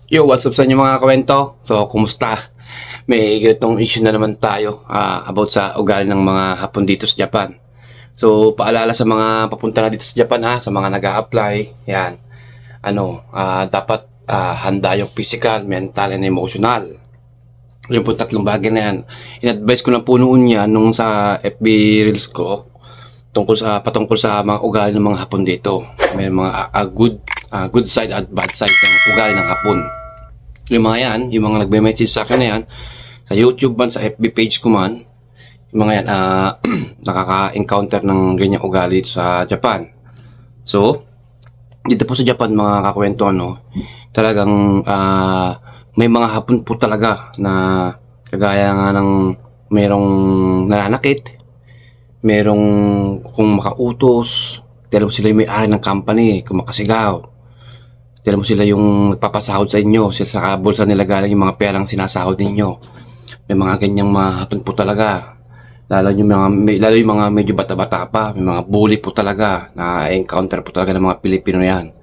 Yo, what's up sa inyo mga kawento? So, kumusta? May ganitong issue na naman tayo about sa ugali ng mga Hapon dito sa Japan. So, paalala sa mga papunta na dito sa Japan ha, sa mga nag-a-apply, yan. Dapat handa yung physical, mental, and emotional. Yung po tatlong bagay na yan. In-advise ko na po noon yan nung sa FB Reels ko patungkol sa mga ugali ng mga Hapon dito. May mga good side at bad side ng ugali ng Hapon. Yung mga yan, yung mga nagme-message sa akin na yan, sa YouTube man, sa FB page ko man, yung mga yan, nakaka-encounter ng ganyang ugali sa Japan. So, dito po sa Japan, mga kakwento, talagang may mga Hapon po talaga na kagaya nga ng merong nananakit, merong kung makautos, tila mo sila yung may-ari ng company, kung makasigaw, tila mo sila yung nagpapasahod sa inyo, sila sa bulsa nila galing yung mga perang sinasahod ninyo. May mga ganyang mga Hapon po talaga. Lalo yung mga medyo bata-bata pa, may mga bully po talaga na encounter po talaga ng mga Pilipino yan.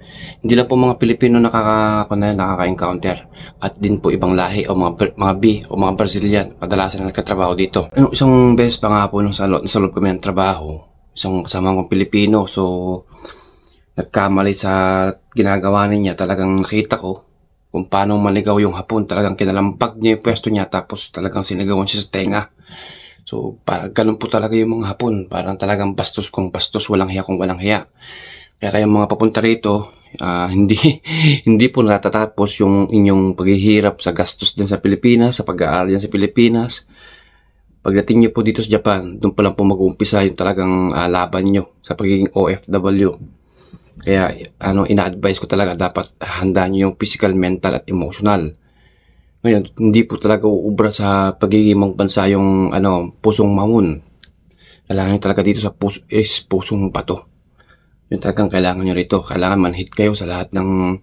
Hindi lang po mga Pilipino nakaka-encounter, at din po ibang lahi o mga B o mga Brazilian kadalasan na nagkatrabaho dito. Isang beses pa nga po nung sa loob kami ng trabaho, isang kasama kong Pilipino, so nagkamali sa ginagawa niya. Talagang nakita ko kung paano maligaw yung Hapon. Talagang kinalampag niya yung pwesto niya, tapos talagang sinigawan siya sa tenga. So parang ganun po talaga yung mga Hapon, parang talagang bastos kung bastos, walang hiya kung walang hiya. Kaya mga papunta rito, hindi po natatapos yung inyong paghihirap sa gastos din sa Pilipinas, sa pag-aaral din sa Pilipinas. Pagdating niyo po dito sa Japan, doon pa lang po mag-uumpisa yung talagang laban niyo sa pagiging OFW. Kaya ina-advise ko talaga, dapat handa niyo yung physical, mental at emotional. Ngayon, hindi po talaga uubra sa pagiging bansa yung pusong mahon. Kailangan nyo talaga dito sa pusong bato. Yung talagang kailangan nyo rito. Kailangan manhit kayo sa lahat ng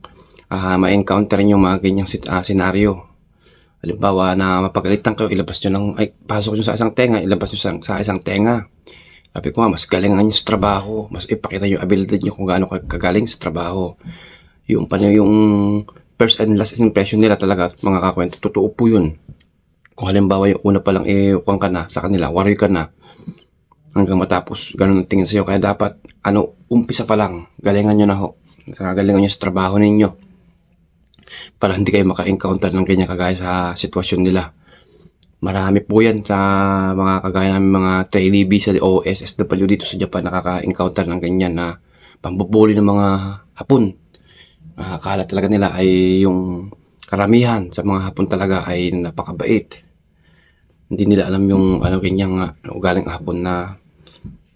ma-encounter nyo mga ganyang senaryo. Halimbawa na mapagalitan kayo, ilabas nyo pasok nyo sa isang tenga, ilabas nyo sa isang tenga. Sabi ko nga, mas galingan nyo sa trabaho, mas ipakita yung ability nyo kung gaano kagaling sa trabaho. Yung first and last impression nila talaga, mga kakwento, totoo po yun. Kung halimbawa yung una pa lang ukang ka na sa kanila, warrior ka na, hanggang matapos ganun ang tingin sa iyo. Kaya dapat umpisa pa lang, galingan nyo na ho, galingan nyo sa trabaho ninyo, para hindi kayo maka-encounter ng ganyan kagaya sa sitwasyon nila. Marami po yan sa mga kagaya namin mga trainee visa o SSW dito sa Japan, nakaka-encounter ng ganyan na pambubuli ng mga Hapon. Akala talaga nila ay yung karamihan sa mga Hapon talaga ay napakabait. Hindi nila alam yung ganyang ugaling Hapon na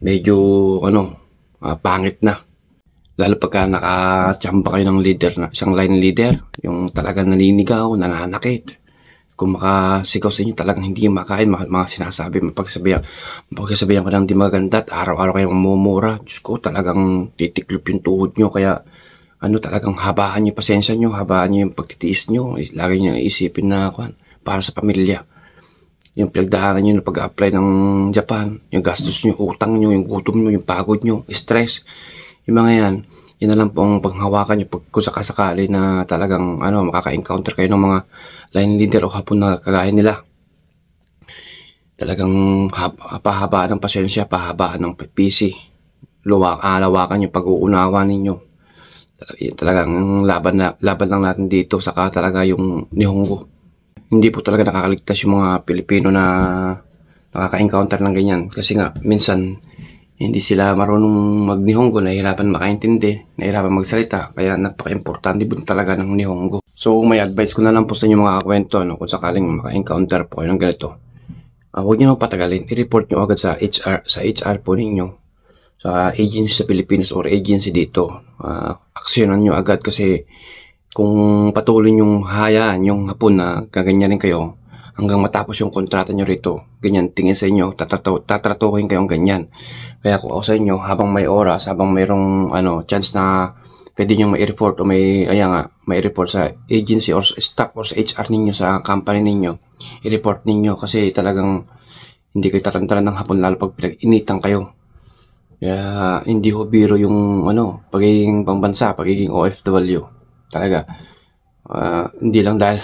medyo pangit na. Lalo pagka nakachamba kayo ng leader, na isang line leader, yung talagang naninigaw, nananakit. Kung makasigaw sa inyo, talagang hindi makain, mga sinasabi, mapagsasabihan ko ng di maganda at araw-araw kayong mumura. Diyos ko, talagang titiklop yung tuhod nyo. Kaya talagang habaan nyo pasensya nyo, habaan nyo yung pagtitiis nyo. Lagi nyo naisipin na para sa pamilya. Yung pinagdaanan nyo na pag-apply ng Japan, yung gastos nyo, utang nyo, yung gutom nyo, yung pagod nyo, stress. Yung mga yan na lang po ang panghawakan nyo kung sakasakali na talagang makaka-encounter kayo ng mga line leader o Hapon na kagaya nila. Talagang pahabaan ng pasensya, pahabaan ng PC. Lawakan yung pag-uunawa ninyo. Talagang laban lang natin dito, saka talaga yung Nihongo. Hindi po talaga nakakaligtas yung mga Pilipino na nakaka-encounter ng ganyan, kasi nga minsan hindi sila marunong mag-Nihongo, nahihirapan makaintindi, nahihirapan magsalita, kaya napaka-importante po talaga ng Nihongo. So may advice ko na lang po sa inyo mga kakwento, kung sakaling maka-encounter po kayo ng ganito, huwag nyo patagalin, i-report nyo agad sa HR po ninyo, sa agency sa Pilipinas or agency dito. Aksyonan nyo agad, kasi kung patuloy nyong hayaan yung Hapon na gaganyanin kayo hanggang matapos yung kontrata nyo rito, ganyan tingin sa inyo, tatratuhin kayong ganyan. Kaya kung ako sa inyo, habang may oras, habang mayroong chance na pwede nyo mai-report o mai-report sa agency or staff or sa HR ninyo, sa company ninyo, i-report ninyo, kasi talagang hindi kayo tatantaran ng Hapon, lalo pag pinag-initan kayo. Kaya hindi ho biro yung pagiging pangbansa, pagiging OFW. Talaga Hindi lang dahil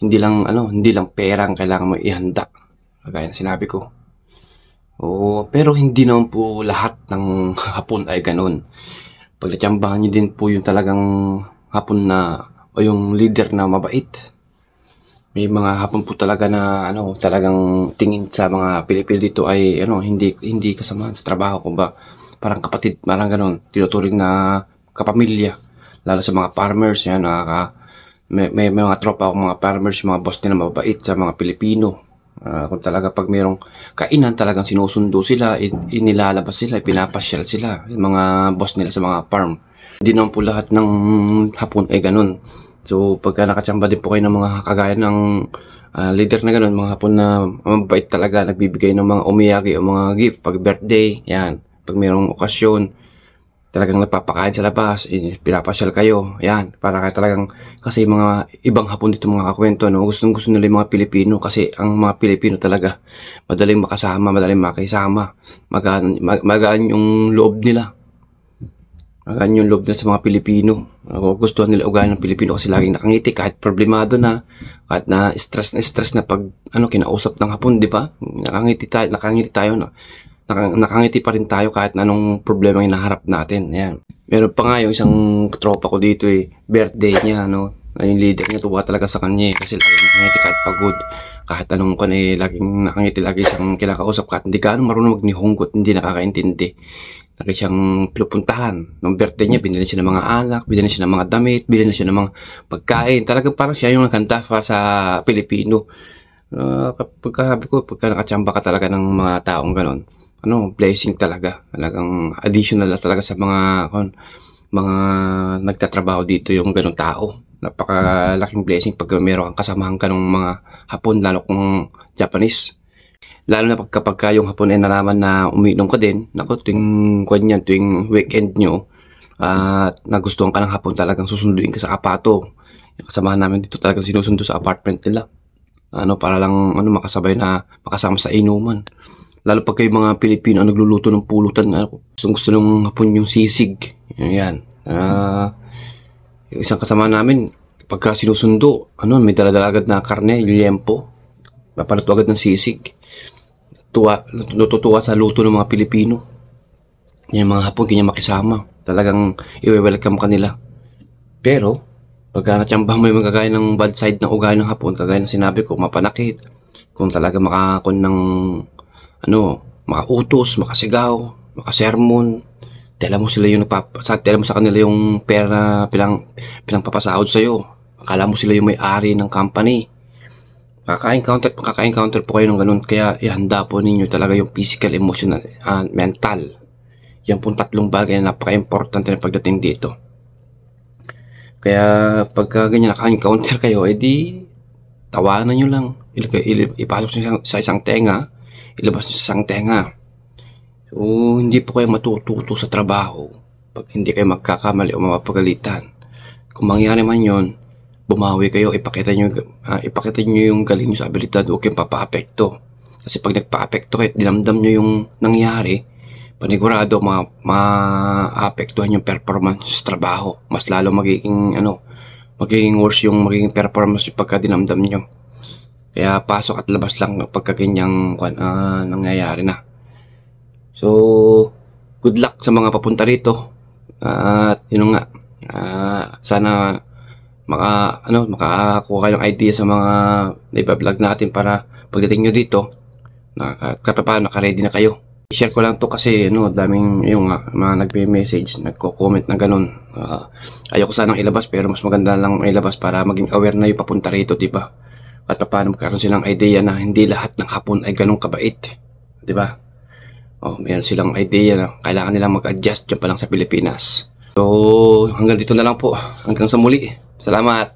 hindi lang pera ang kailangan mo ihanda. Kagaya ng sinabi ko. Oo, pero hindi naman po lahat ng hapon ay gano'n. Pagtiyambahan niyo din po yung talagang hapon na o yung leader na mabait. May mga hapon po talaga na talagang tingin sa mga Pilipino dito ay hindi kasama sa trabaho, kumbaga parang kapatid, parang gano'n, tinuturing na kapamilya. Lalo sa mga farmers, yan, may mga tropa akong mga farmers, mga boss nila mababait sa mga Pilipino. Kung talaga pag mayroong kainan, talagang sinusundo sila, inilalabas sila, pinapasyal sila, yung mga boss nila sa mga farm. Hindi naman po lahat ng hapon ay ganun. So pagka nakachamba din po kayo ng mga kagaya ng leader na ganun, mga hapon na mabait talaga, nagbibigay ng mga omiyagi o mga gift pag birthday, yan, pag mayroong okasyon, talagang nagpapakain sa labas, pinapasyal kayo, yan, para kayo talagang, kasi mga ibang hapon dito mga kakwento, gusto nila yung mga Pilipino, kasi ang mga Pilipino talaga, madaling makasama, madaling makisama, magaan yung loob nila, magaan yung loob nila sa mga Pilipino, gustuhan nila ugali ng Pilipino kasi laging nakangiti, kahit problemado na, kahit na stress na pag, kinausap ng hapon, di ba? Nakangiti tayo na. Nakangiti pa rin tayo kahit anong problema yung naharap natin. Ayan. Meron pa nga yung isang tropa ko dito birthday niya, yung leader niya, tuwa talaga sa kanya kasi laging nakangiti kahit pagod. Kahit anong laging nakangiti, lagi siyang kinakausap kahit hindi ka marunong magnihonggot, hindi nakakaintindi. Lagi siyang pinupuntahan. Nung birthday niya, binili siya ng mga alak, binili siya ng mga damit, binili siya ng mga pagkain. Talagang parang siya yung nakanta para sa Pilipino. Pagka nakachamba ka talaga ng mga taong ganon, blessing talaga. Talagang additional na talaga sa mga nagtatrabaho dito yung ganong tao. Napakalaking blessing pag meron kang kasamahan ka ng mga hapon, lalo kung Japanese. Lalo na kapag yung hapon ay nalaman na umiinom ka din, tuwing weekend nyo, nagustuhan ka ng hapon, talagang susunduin ka sa apato. Yung kasamahan namin dito talagang sinusundo sa apartment nila. Para lang makasama sa inuman. Lalo pag kayo mga Pilipino nagluluto ng pulutan, gusto nung hapon yung sisig. Yan. Yung isang kasama namin, pagka sinusundo, may daladala agad na karne, liempo. Papaluto agad ng sisig. Natutuwa sa luto ng mga Pilipino. Yung mga hapon, ganyan makisama. Talagang i-welcome kanila. Pero, pagka natsambahan mo yung magagaya ng bad side ng ugali ng hapon, kagaya ng sinabi ko, mapanakit. Kung talaga makakon ng makautos, makasigaw, makasermon, tela mo sa kanila yung pera pinangpapasahod sa'yo. Akala mo sila yung may-ari ng company. Makaka-encounter po kayo ng ganun. Kaya ihanda po ninyo talaga yung physical, emotional, and mental. Yan pong tatlong bagay na napaka-importante na pagdating dito. Kaya pagka ganyan naka-encounter kayo, edi tawanan nyo lang. Ipasok sa isang tenga, ilabas sa isang tenga. So, hindi po kayo matututo sa trabaho pag hindi kayo magkakamali o mapapagalitan. Kung mangyari man yon, bumawi kayo, ipakita nyo yung galing nyo sa abilidad, huwag kayong papa-apekto. Kasi pag nagpa-apekto kayo, dinamdam nyo yung nangyari, panigurado ma-apektuhan yung performance sa trabaho. Mas lalo magiging worse yung magiging performance yung pagka dinamdam nyo. Kaya pasok at labas lang pagka ganyang nangyayari na. So, good luck sa mga papunta rito. At yun nga, sana makakuha kayong idea sa mga naiba-vlog natin para pagdating nyo dito, naka-ready na kayo. I-share ko lang to kasi daming yung mga nagme-message, nagko-comment na ganun. Ayoko sanang ilabas pero mas maganda lang ilabas para maging aware na yung papunta rito, diba? At paano magkaroon silang idea na hindi lahat ng hapon ay ganun kabait, diba? Meron silang idea na kailangan nilang mag-adjust dyan pa lang sa Pilipinas. So, hanggang dito na lang po. Hanggang sa muli. Salamat!